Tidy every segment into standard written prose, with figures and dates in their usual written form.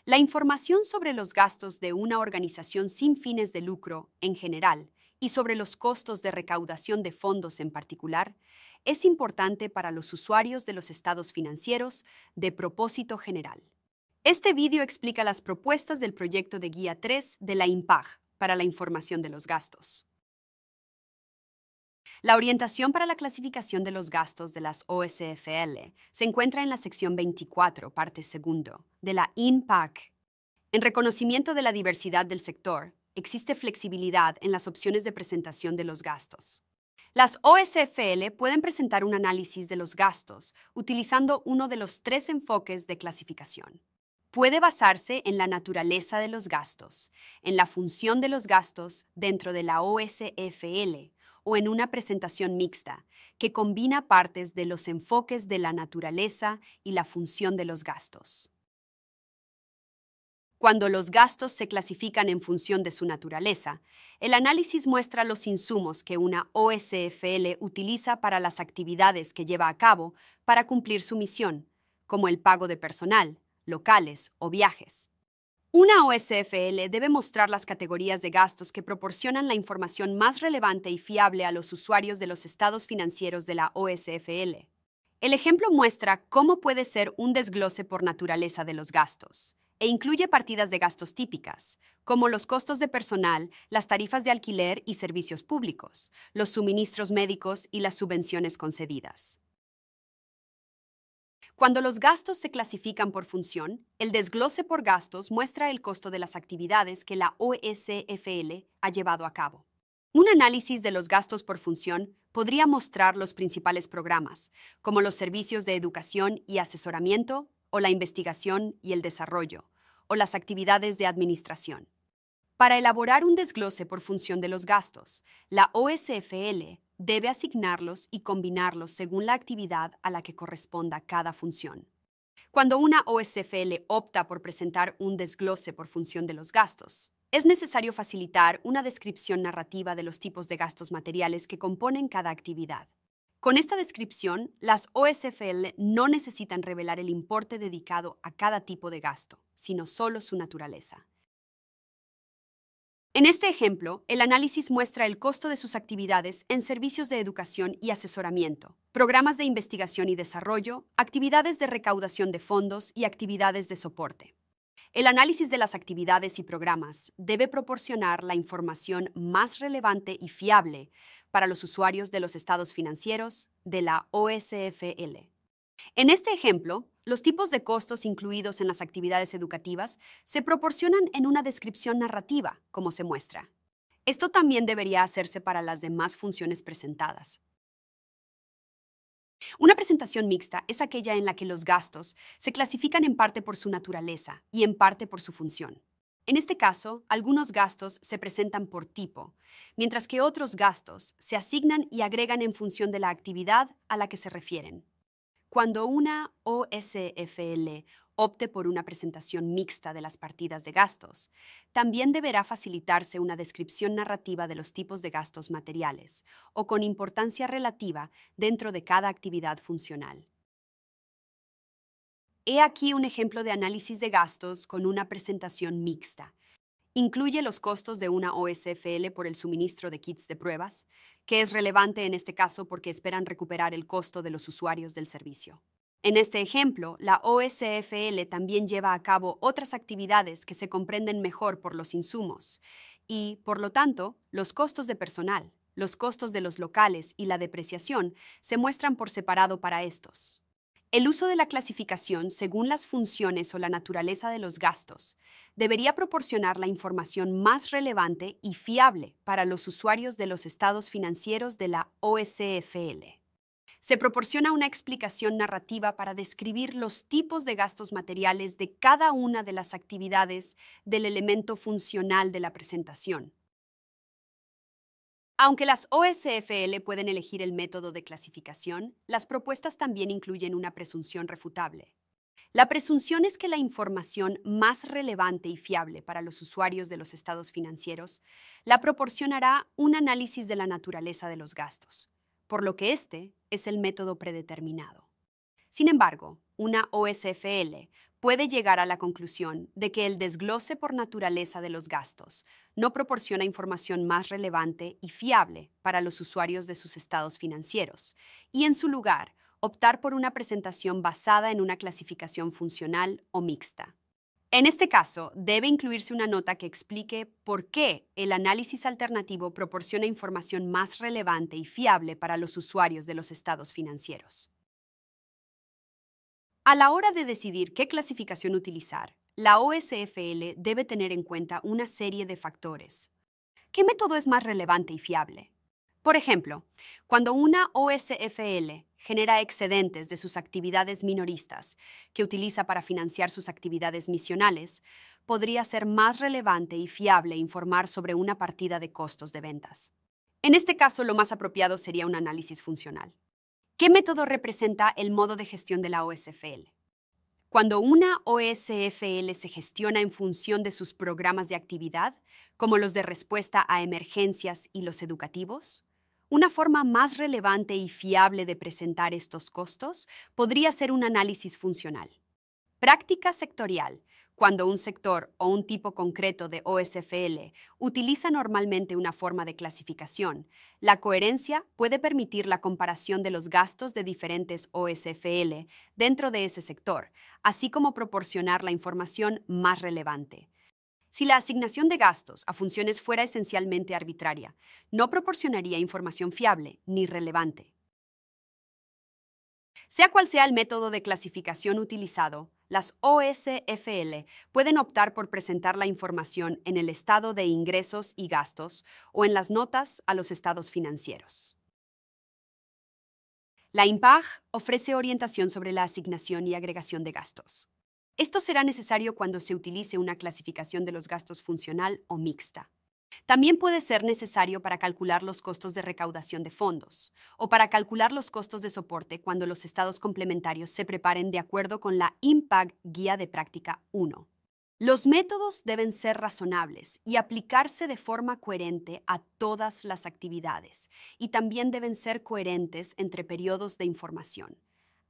La información sobre los gastos de una organización sin fines de lucro en general y sobre los costos de recaudación de fondos en particular es importante para los usuarios de los estados financieros de propósito general. Este vídeo explica las propuestas del proyecto de guía 3 de la IMPAG para la información de los gastos. La orientación para la clasificación de los gastos de las OSFL se encuentra en la sección 24, parte segundo, de la INPAC. En reconocimiento de la diversidad del sector, existe flexibilidad en las opciones de presentación de los gastos. Las OSFL pueden presentar un análisis de los gastos utilizando uno de los tres enfoques de clasificación. Puede basarse en la naturaleza de los gastos, en la función de los gastos dentro de la OSFL o en una presentación mixta que combina partes de los enfoques de la naturaleza y la función de los gastos. Cuando los gastos se clasifican en función de su naturaleza, el análisis muestra los insumos que una OSFL utiliza para las actividades que lleva a cabo para cumplir su misión, como el pago de personal, locales o viajes. Una OSFL debe mostrar las categorías de gastos que proporcionan la información más relevante y fiable a los usuarios de los estados financieros de la OSFL. El ejemplo muestra cómo puede ser un desglose por naturaleza de los gastos, e incluye partidas de gastos típicas, como los costos de personal, las tarifas de alquiler y servicios públicos, los suministros médicos y las subvenciones concedidas. Cuando los gastos se clasifican por función, el desglose por gastos muestra el costo de las actividades que la OSFL ha llevado a cabo. Un análisis de los gastos por función podría mostrar los principales programas, como los servicios de educación y asesoramiento, o la investigación y el desarrollo, o las actividades de administración. Para elaborar un desglose por función de los gastos, la OSFL debe asignarlos y combinarlos según la actividad a la que corresponda cada función. Cuando una OSFL opta por presentar un desglose por función de los gastos, es necesario facilitar una descripción narrativa de los tipos de gastos materiales que componen cada actividad. Con esta descripción, las OSFL no necesitan revelar el importe dedicado a cada tipo de gasto, sino solo su naturaleza. En este ejemplo, el análisis muestra el costo de sus actividades en servicios de educación y asesoramiento, programas de investigación y desarrollo, actividades de recaudación de fondos y actividades de soporte. El análisis de las actividades y programas debe proporcionar la información más relevante y fiable para los usuarios de los estados financieros de la OSFL. En este ejemplo, los tipos de costos incluidos en las actividades educativas se proporcionan en una descripción narrativa, como se muestra. Esto también debería hacerse para las demás funciones presentadas. Una presentación mixta es aquella en la que los gastos se clasifican en parte por su naturaleza y en parte por su función. En este caso, algunos gastos se presentan por tipo, mientras que otros gastos se asignan y agregan en función de la actividad a la que se refieren. Cuando una OSFL opte por una presentación mixta de las partidas de gastos, también deberá facilitarse una descripción narrativa de los tipos de gastos materiales o con importancia relativa dentro de cada actividad funcional. He aquí un ejemplo de análisis de gastos con una presentación mixta. Incluye los costos de una OSFL por el suministro de kits de pruebas, que es relevante en este caso porque esperan recuperar el costo de los usuarios del servicio. En este ejemplo, la OSFL también lleva a cabo otras actividades que se comprenden mejor por los insumos y, por lo tanto, los costos de personal, los costos de los locales y la depreciación se muestran por separado para estos. El uso de la clasificación según las funciones o la naturaleza de los gastos debería proporcionar la información más relevante y fiable para los usuarios de los estados financieros de la OSFL. Se proporciona una explicación narrativa para describir los tipos de gastos materiales de cada una de las actividades del elemento funcional de la presentación. Aunque las OSFL pueden elegir el método de clasificación, las propuestas también incluyen una presunción refutable. La presunción es que la información más relevante y fiable para los usuarios de los estados financieros la proporcionará un análisis de la naturaleza de los gastos, por lo que este es el método predeterminado. Sin embargo, una OSFL puede llegar a la conclusión de que el desglose por naturaleza de los gastos no proporciona información más relevante y fiable para los usuarios de sus estados financieros, y en su lugar, optar por una presentación basada en una clasificación funcional o mixta. En este caso, debe incluirse una nota que explique por qué el análisis alternativo proporciona información más relevante y fiable para los usuarios de los estados financieros. A la hora de decidir qué clasificación utilizar, la OSFL debe tener en cuenta una serie de factores. ¿Qué método es más relevante y fiable? Por ejemplo, cuando una OSFL genera excedentes de sus actividades minoristas que utiliza para financiar sus actividades misionales, podría ser más relevante y fiable informar sobre una partida de costos de ventas. En este caso, lo más apropiado sería un análisis funcional. ¿Qué método representa el modo de gestión de la OSFL? Cuando una OSFL se gestiona en función de sus programas de actividad, como los de respuesta a emergencias y los educativos, una forma más relevante y fiable de presentar estos costos podría ser un análisis funcional. Práctica sectorial. Cuando un sector o un tipo concreto de OSFL utiliza normalmente una forma de clasificación, la coherencia puede permitir la comparación de los gastos de diferentes OSFL dentro de ese sector, así como proporcionar la información más relevante. Si la asignación de gastos a funciones fuera esencialmente arbitraria, no proporcionaría información fiable ni relevante. Sea cual sea el método de clasificación utilizado, las OSFL pueden optar por presentar la información en el estado de ingresos y gastos o en las notas a los estados financieros. La IMPAG ofrece orientación sobre la asignación y agregación de gastos. Esto será necesario cuando se utilice una clasificación de los gastos funcional o mixta. También puede ser necesario para calcular los costos de recaudación de fondos o para calcular los costos de soporte cuando los estados complementarios se preparen de acuerdo con la IMPAG Guía de Práctica 1. Los métodos deben ser razonables y aplicarse de forma coherente a todas las actividades, y también deben ser coherentes entre periodos de información,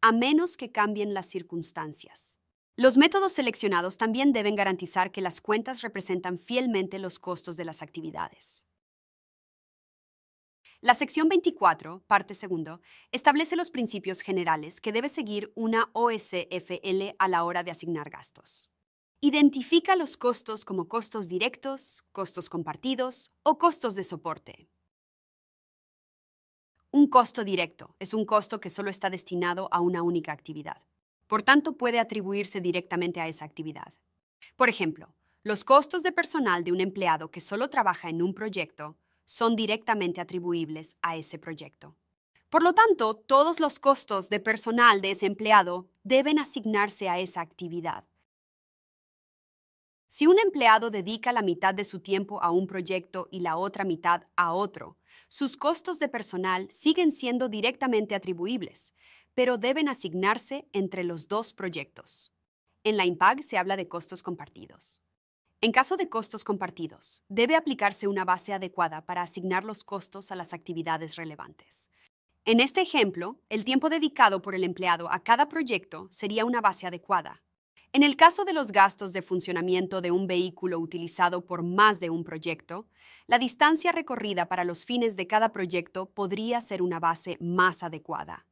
a menos que cambien las circunstancias. Los métodos seleccionados también deben garantizar que las cuentas representan fielmente los costos de las actividades. La sección 24, parte segundo, establece los principios generales que debe seguir una OSFL a la hora de asignar gastos. Identifica los costos como costos directos, costos compartidos o costos de soporte. Un costo directo es un costo que solo está destinado a una única actividad. Por tanto, puede atribuirse directamente a esa actividad. Por ejemplo, los costos de personal de un empleado que solo trabaja en un proyecto son directamente atribuibles a ese proyecto. Por lo tanto, todos los costos de personal de ese empleado deben asignarse a esa actividad. Si un empleado dedica la mitad de su tiempo a un proyecto y la otra mitad a otro, sus costos de personal siguen siendo directamente atribuibles, pero deben asignarse entre los dos proyectos. En la IMPAG se habla de costos compartidos. En caso de costos compartidos, debe aplicarse una base adecuada para asignar los costos a las actividades relevantes. En este ejemplo, el tiempo dedicado por el empleado a cada proyecto sería una base adecuada. En el caso de los gastos de funcionamiento de un vehículo utilizado por más de un proyecto, la distancia recorrida para los fines de cada proyecto podría ser una base más adecuada.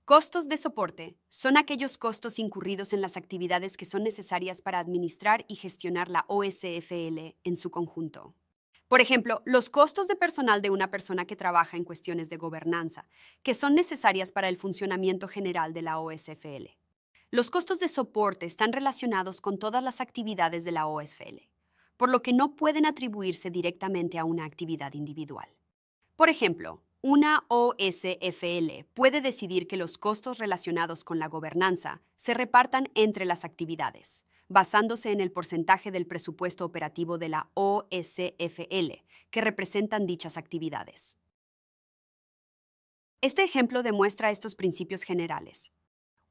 Costos de soporte son aquellos costos incurridos en las actividades que son necesarias para administrar y gestionar la OSFL en su conjunto. Por ejemplo, los costos de personal de una persona que trabaja en cuestiones de gobernanza, que son necesarias para el funcionamiento general de la OSFL. Los costos de soporte están relacionados con todas las actividades de la OSFL, por lo que no pueden atribuirse directamente a una actividad individual. Por ejemplo, una OSFL puede decidir que los costos relacionados con la gobernanza se repartan entre las actividades, basándose en el porcentaje del presupuesto operativo de la OSFL que representan dichas actividades. Este ejemplo demuestra estos principios generales.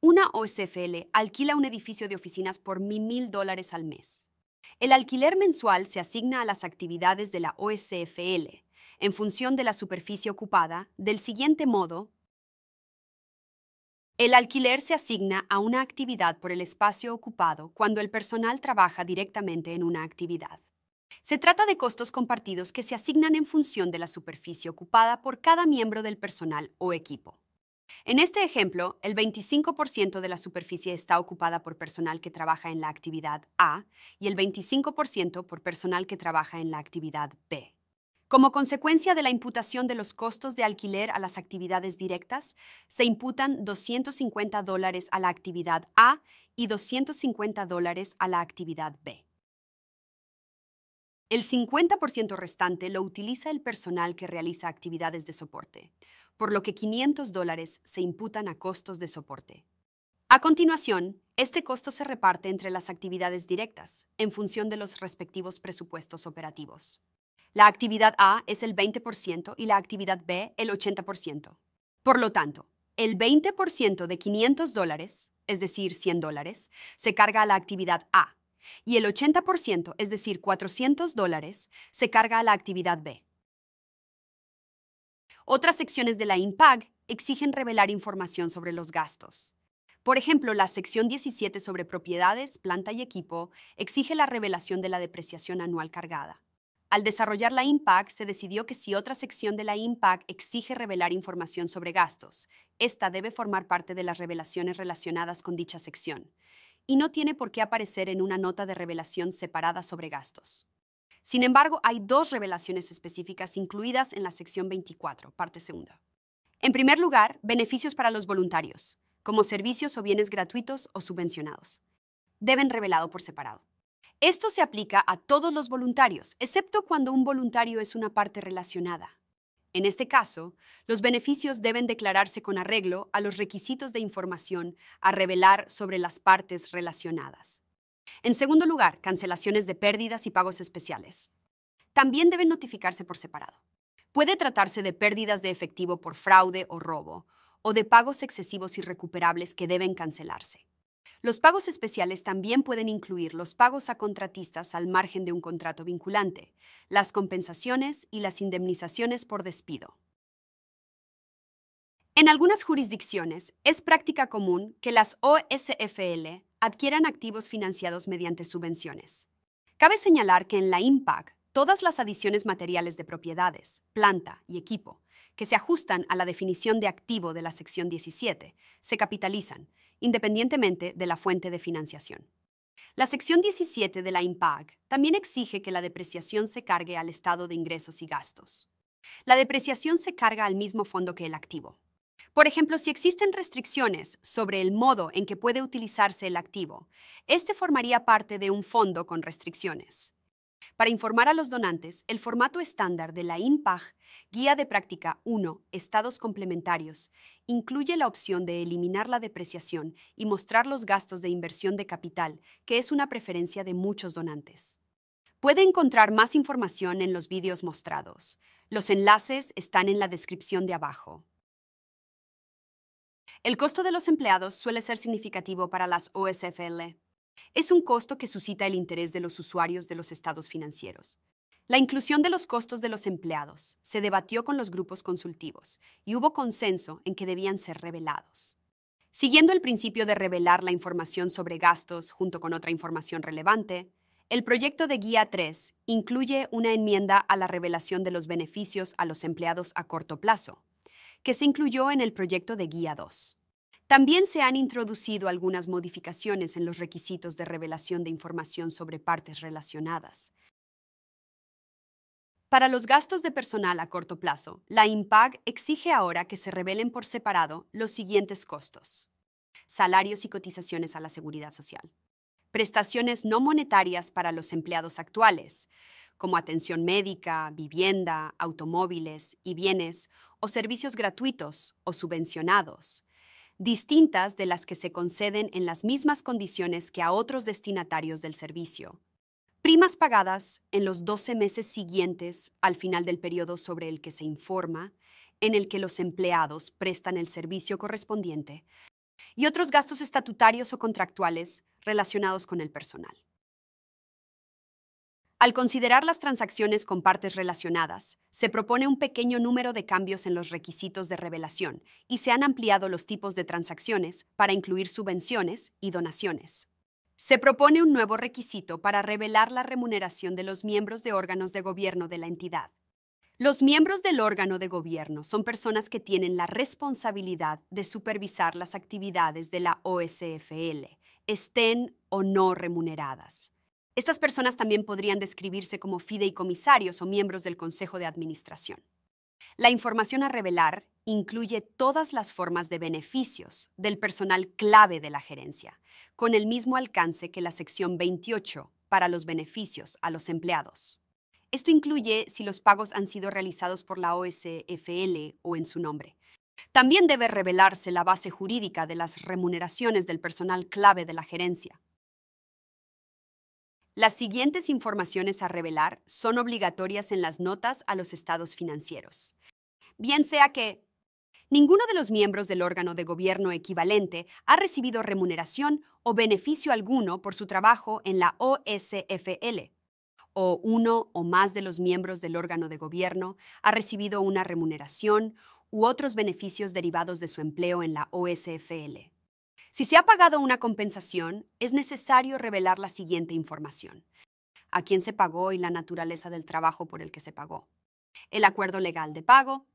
Una OSFL alquila un edificio de oficinas por $1,000 al mes. El alquiler mensual se asigna a las actividades de la OSFL en función de la superficie ocupada del siguiente modo. El alquiler se asigna a una actividad por el espacio ocupado cuando el personal trabaja directamente en una actividad. Se trata de costos compartidos que se asignan en función de la superficie ocupada por cada miembro del personal o equipo. En este ejemplo, el 25% de la superficie está ocupada por personal que trabaja en la actividad A y el 25% por personal que trabaja en la actividad B. Como consecuencia de la imputación de los costos de alquiler a las actividades directas, se imputan $250 a la actividad A y $250 a la actividad B. El 50% restante lo utiliza el personal que realiza actividades de soporte, por lo que $500 se imputan a costos de soporte. A continuación, este costo se reparte entre las actividades directas, en función de los respectivos presupuestos operativos. La actividad A es el 20% y la actividad B el 80%. Por lo tanto, el 20% de $500, es decir, $100, se carga a la actividad A, y el 80%, es decir, $400, se carga a la actividad B. Otras secciones de la IMPAG exigen revelar información sobre los gastos. Por ejemplo, la sección 17 sobre propiedades, planta y equipo exige la revelación de la depreciación anual cargada. Al desarrollar la IMPAG, se decidió que si otra sección de la IMPAG exige revelar información sobre gastos, esta debe formar parte de las revelaciones relacionadas con dicha sección, y no tiene por qué aparecer en una nota de revelación separada sobre gastos. Sin embargo, hay dos revelaciones específicas incluidas en la sección 24, parte segunda. En primer lugar, beneficios para los voluntarios, como servicios o bienes gratuitos o subvencionados. Deben revelado por separado. Esto se aplica a todos los voluntarios, excepto cuando un voluntario es una parte relacionada. En este caso, los beneficios deben declararse con arreglo a los requisitos de información a revelar sobre las partes relacionadas. En segundo lugar, cancelaciones de pérdidas y pagos especiales. También deben notificarse por separado. Puede tratarse de pérdidas de efectivo por fraude o robo, o de pagos excesivos irrecuperables que deben cancelarse. Los pagos especiales también pueden incluir los pagos a contratistas al margen de un contrato vinculante, las compensaciones y las indemnizaciones por despido. En algunas jurisdicciones, es práctica común que las OSFL adquieran activos financiados mediante subvenciones. Cabe señalar que en la IMPAG, todas las adiciones materiales de propiedades, planta y equipo, que se ajustan a la definición de activo de la sección 17, se capitalizan, independientemente de la fuente de financiación. La sección 17 de la IMPAG también exige que la depreciación se cargue al estado de ingresos y gastos. La depreciación se carga al mismo fondo que el activo. Por ejemplo, si existen restricciones sobre el modo en que puede utilizarse el activo, este formaría parte de un fondo con restricciones. Para informar a los donantes, el formato estándar de la IMPAG, Guía de Práctica 1, Estados Complementarios, incluye la opción de eliminar la depreciación y mostrar los gastos de inversión de capital, que es una preferencia de muchos donantes. Puede encontrar más información en los vídeos mostrados. Los enlaces están en la descripción de abajo. El costo de los empleados suele ser significativo para las OSFL. Es un costo que suscita el interés de los usuarios de los estados financieros. La inclusión de los costos de los empleados se debatió con los grupos consultivos y hubo consenso en que debían ser revelados. Siguiendo el principio de revelar la información sobre gastos junto con otra información relevante, el proyecto de Guía 3 incluye una enmienda a la revelación de los beneficios a los empleados a corto plazo, que se incluyó en el proyecto de Guía 2. También se han introducido algunas modificaciones en los requisitos de revelación de información sobre partes relacionadas. Para los gastos de personal a corto plazo, la IMPAG exige ahora que se revelen por separado los siguientes costos: salarios y cotizaciones a la seguridad social, prestaciones no monetarias para los empleados actuales, como atención médica, vivienda, automóviles y bienes, o servicios gratuitos o subvencionados, distintas de las que se conceden en las mismas condiciones que a otros destinatarios del servicio. Primas pagadas en los 12 meses siguientes al final del periodo sobre el que se informa, en el que los empleados prestan el servicio correspondiente, y otros gastos estatutarios o contractuales relacionados con el personal. Al considerar las transacciones con partes relacionadas, se propone un pequeño número de cambios en los requisitos de revelación y se han ampliado los tipos de transacciones para incluir subvenciones y donaciones. Se propone un nuevo requisito para revelar la remuneración de los miembros de órganos de gobierno de la entidad. Los miembros del órgano de gobierno son personas que tienen la responsabilidad de supervisar las actividades de la OSFL, estén o no remuneradas. Estas personas también podrían describirse como fideicomisarios o miembros del Consejo de Administración. La información a revelar incluye todas las formas de beneficios del personal clave de la gerencia, con el mismo alcance que la sección 28 para los beneficios a los empleados. Esto incluye si los pagos han sido realizados por la OSFL o en su nombre. También debe revelarse la base jurídica de las remuneraciones del personal clave de la gerencia. Las siguientes informaciones a revelar son obligatorias en las notas a los estados financieros. Bien sea que ninguno de los miembros del órgano de gobierno equivalente ha recibido remuneración o beneficio alguno por su trabajo en la OSFL, o uno o más de los miembros del órgano de gobierno ha recibido una remuneración u otros beneficios derivados de su empleo en la OSFL. Si se ha pagado una compensación, es necesario revelar la siguiente información: a quién se pagó y la naturaleza del trabajo por el que se pagó, el acuerdo legal de pago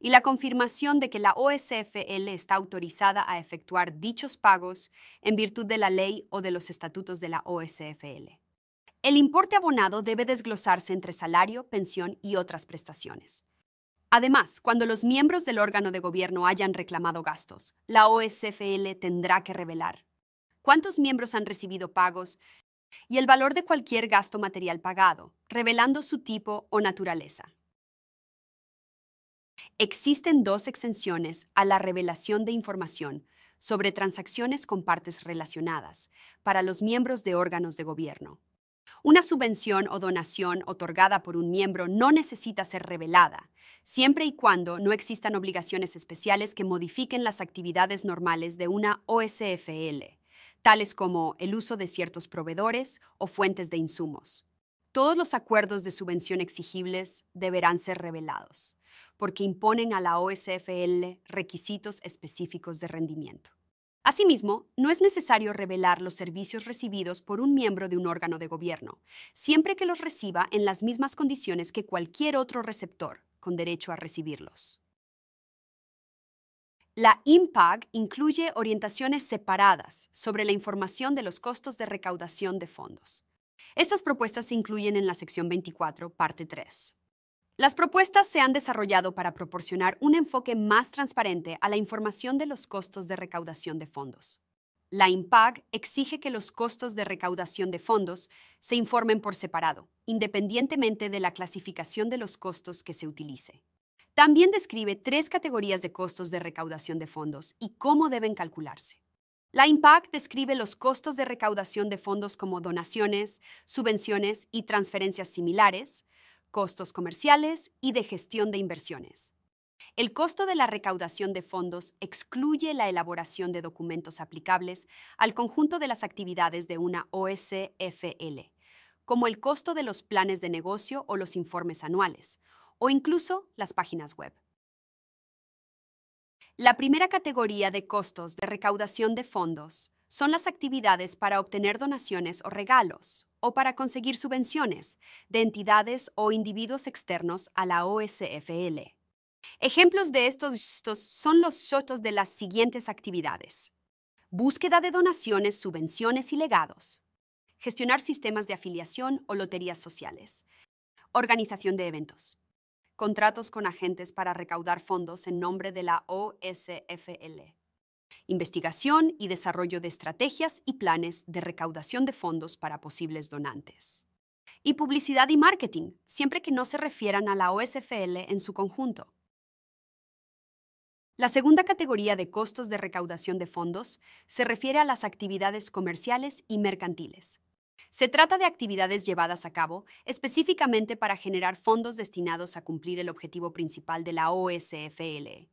y la confirmación de que la OSFL está autorizada a efectuar dichos pagos en virtud de la ley o de los estatutos de la OSFL. El importe abonado debe desglosarse entre salario, pensión y otras prestaciones. Además, cuando los miembros del órgano de gobierno hayan reclamado gastos, la OSFL tendrá que revelar cuántos miembros han recibido pagos y el valor de cualquier gasto material pagado, revelando su tipo o naturaleza. Existen dos exenciones a la revelación de información sobre transacciones con partes relacionadas para los miembros de órganos de gobierno. Una subvención o donación otorgada por un miembro no necesita ser revelada, siempre y cuando no existan obligaciones especiales que modifiquen las actividades normales de una OSFL, tales como el uso de ciertos proveedores o fuentes de insumos. Todos los acuerdos de subvención exigibles deberán ser revelados, porque imponen a la OSFL requisitos específicos de rendimiento. Asimismo, no es necesario revelar los servicios recibidos por un miembro de un órgano de gobierno, siempre que los reciba en las mismas condiciones que cualquier otro receptor con derecho a recibirlos. La IMPAG incluye orientaciones separadas sobre la información de los costos de recaudación de fondos. Estas propuestas se incluyen en la sección 24, parte 3. Las propuestas se han desarrollado para proporcionar un enfoque más transparente a la información de los costos de recaudación de fondos. La IMPAG exige que los costos de recaudación de fondos se informen por separado, independientemente de la clasificación de los costos que se utilice. También describe 3 categorías de costos de recaudación de fondos y cómo deben calcularse. La IMPAG describe los costos de recaudación de fondos como donaciones, subvenciones y transferencias similares, costos comerciales y de gestión de inversiones. El costo de la recaudación de fondos excluye la elaboración de documentos aplicables al conjunto de las actividades de una OSFL, como el costo de los planes de negocio o los informes anuales, o incluso las páginas web. La primera categoría de costos de recaudación de fondos son las actividades para obtener donaciones o regalos, o para conseguir subvenciones de entidades o individuos externos a la OSFL. Ejemplos de estos son los shotos de las siguientes actividades: búsqueda de donaciones, subvenciones y legados, gestionar sistemas de afiliación o loterías sociales, organización de eventos, contratos con agentes para recaudar fondos en nombre de la OSFL, investigación y desarrollo de estrategias y planes de recaudación de fondos para posibles donantes, y publicidad y marketing, siempre que no se refieran a la OSFL en su conjunto. La segunda categoría de costos de recaudación de fondos se refiere a las actividades comerciales y mercantiles. Se trata de actividades llevadas a cabo específicamente para generar fondos destinados a cumplir el objetivo principal de la OSFL.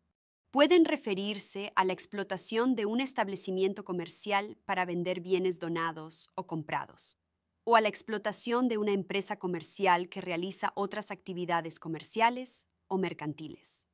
Pueden referirse a la explotación de un establecimiento comercial para vender bienes donados o comprados. o a la explotación de una empresa comercial que realiza otras actividades comerciales o mercantiles.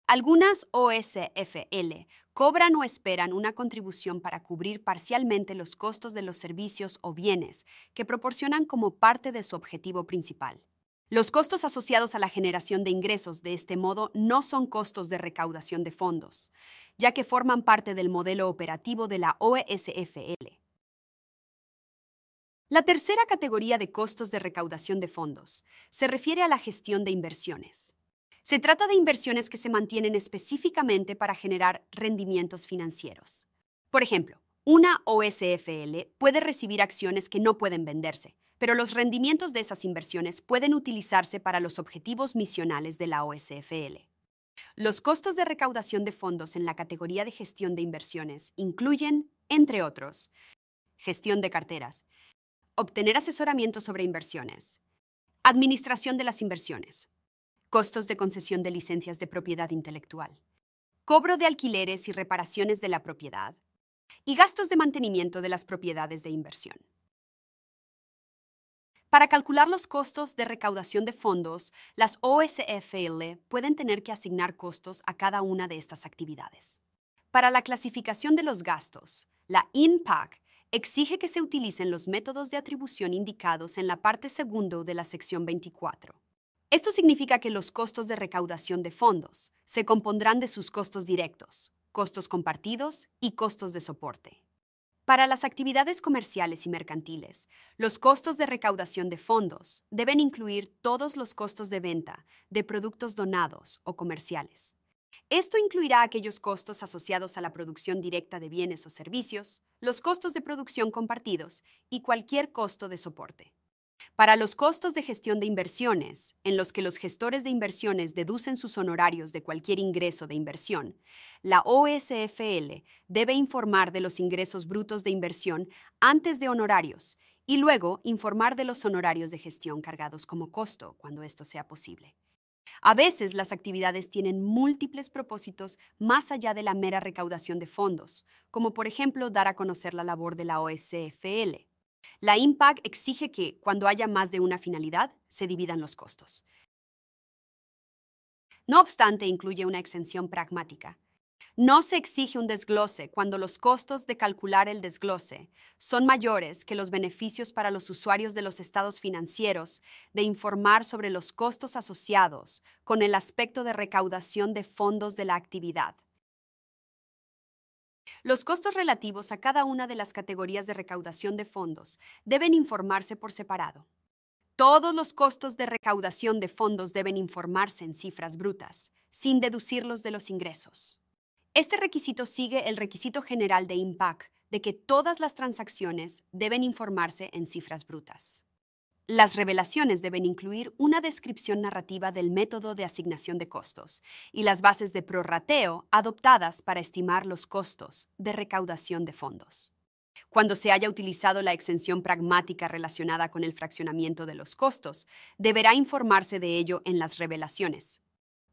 Algunas OSFL cobran o esperan una contribución para cubrir parcialmente los costos de los servicios o bienes que proporcionan como parte de su objetivo principal. Los costos asociados a la generación de ingresos de este modo no son costos de recaudación de fondos, ya que forman parte del modelo operativo de la OSFL. La tercera categoría de costos de recaudación de fondos se refiere a la gestión de inversiones. Se trata de inversiones que se mantienen específicamente para generar rendimientos financieros. Por ejemplo, una OSFL puede recibir acciones que no pueden venderse, pero los rendimientos de esas inversiones pueden utilizarse para los objetivos misionales de la OSFL. Los costos de recaudación de fondos en la categoría de gestión de inversiones incluyen, entre otros, gestión de carteras, obtener asesoramiento sobre inversiones, administración de las inversiones, costos de concesión de licencias de propiedad intelectual, cobro de alquileres y reparaciones de la propiedad, y gastos de mantenimiento de las propiedades de inversión. Para calcular los costos de recaudación de fondos, las OSFL pueden tener que asignar costos a cada una de estas actividades. Para la clasificación de los gastos, la INPAC exige que se utilicen los métodos de atribución indicados en la parte segundo de la sección 24. Esto significa que los costos de recaudación de fondos se compondrán de sus costos directos, costos compartidos y costos de soporte. Para las actividades comerciales y mercantiles, los costos de recaudación de fondos deben incluir todos los costos de venta de productos donados o comerciales. Esto incluirá aquellos costos asociados a la producción directa de bienes o servicios, los costos de producción compartidos y cualquier costo de soporte. Para los costos de gestión de inversiones, en los que los gestores de inversiones deducen sus honorarios de cualquier ingreso de inversión, la OSFL debe informar de los ingresos brutos de inversión antes de honorarios y luego informar de los honorarios de gestión cargados como costo, cuando esto sea posible. A veces las actividades tienen múltiples propósitos más allá de la mera recaudación de fondos, como por ejemplo dar a conocer la labor de la OSFL. La INPAC exige que, cuando haya más de una finalidad, se dividan los costos. No obstante, incluye una exención pragmática. No se exige un desglose cuando los costos de calcular el desglose son mayores que los beneficios para los usuarios de los estados financieros de informar sobre los costos asociados con el aspecto de recaudación de fondos de la actividad. Los costos relativos a cada una de las categorías de recaudación de fondos deben informarse por separado. Todos los costos de recaudación de fondos deben informarse en cifras brutas, sin deducirlos de los ingresos. Este requisito sigue el requisito general de INPAC de que todas las transacciones deben informarse en cifras brutas. Las revelaciones deben incluir una descripción narrativa del método de asignación de costos y las bases de prorrateo adoptadas para estimar los costos de recaudación de fondos. Cuando se haya utilizado la exención pragmática relacionada con el fraccionamiento de los costos, deberá informarse de ello en las revelaciones.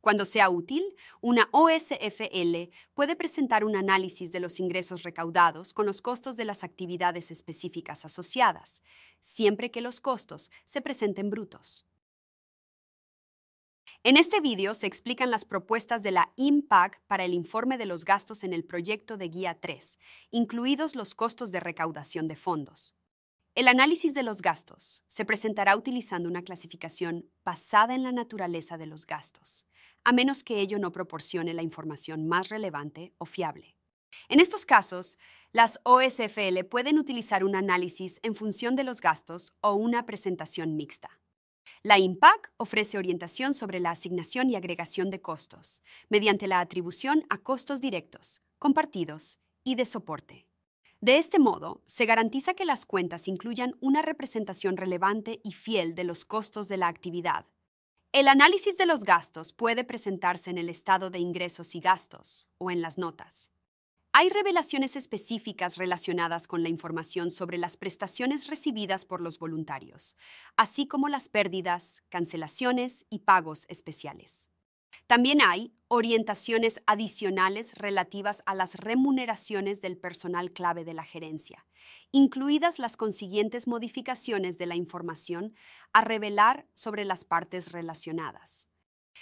Cuando sea útil, una OSFL puede presentar un análisis de los ingresos recaudados con los costos de las actividades específicas asociadas, siempre que los costos se presenten brutos. En este video se explican las propuestas de la INPAC para el informe de los gastos en el proyecto de Guía 3, incluidos los costos de recaudación de fondos. El análisis de los gastos se presentará utilizando una clasificación basada en la naturaleza de los gastos, a menos que ello no proporcione la información más relevante o fiable. En estos casos, las OSFL pueden utilizar un análisis en función de los gastos o una presentación mixta. La INPAC ofrece orientación sobre la asignación y agregación de costos, mediante la atribución a costos directos, compartidos y de soporte. De este modo, se garantiza que las cuentas incluyan una representación relevante y fiel de los costos de la actividad. El análisis de los gastos puede presentarse en el estado de ingresos y gastos o en las notas. Hay revelaciones específicas relacionadas con la información sobre las prestaciones recibidas por los voluntarios, así como las pérdidas, cancelaciones y pagos especiales. También hay orientaciones adicionales relativas a las remuneraciones del personal clave de la gerencia, incluidas las consiguientes modificaciones de la información a revelar sobre las partes relacionadas.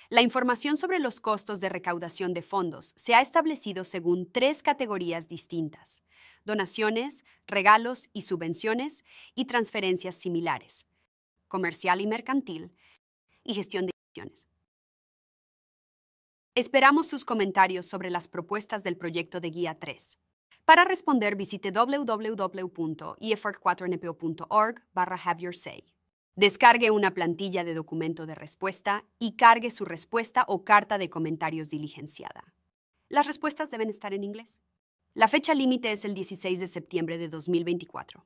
La información sobre los costos de recaudación de fondos se ha establecido según tres categorías distintas: donaciones, regalos y subvenciones y transferencias similares, comercial y mercantil, y gestión de inversiones. Esperamos sus comentarios sobre las propuestas del proyecto de guía 3. Para responder, visite www.efort4npo.org/have your say. Descargue una plantilla de documento de respuesta y cargue su respuesta o carta de comentarios diligenciada. Las respuestas deben estar en inglés. La fecha límite es el 16 de septiembre de 2024.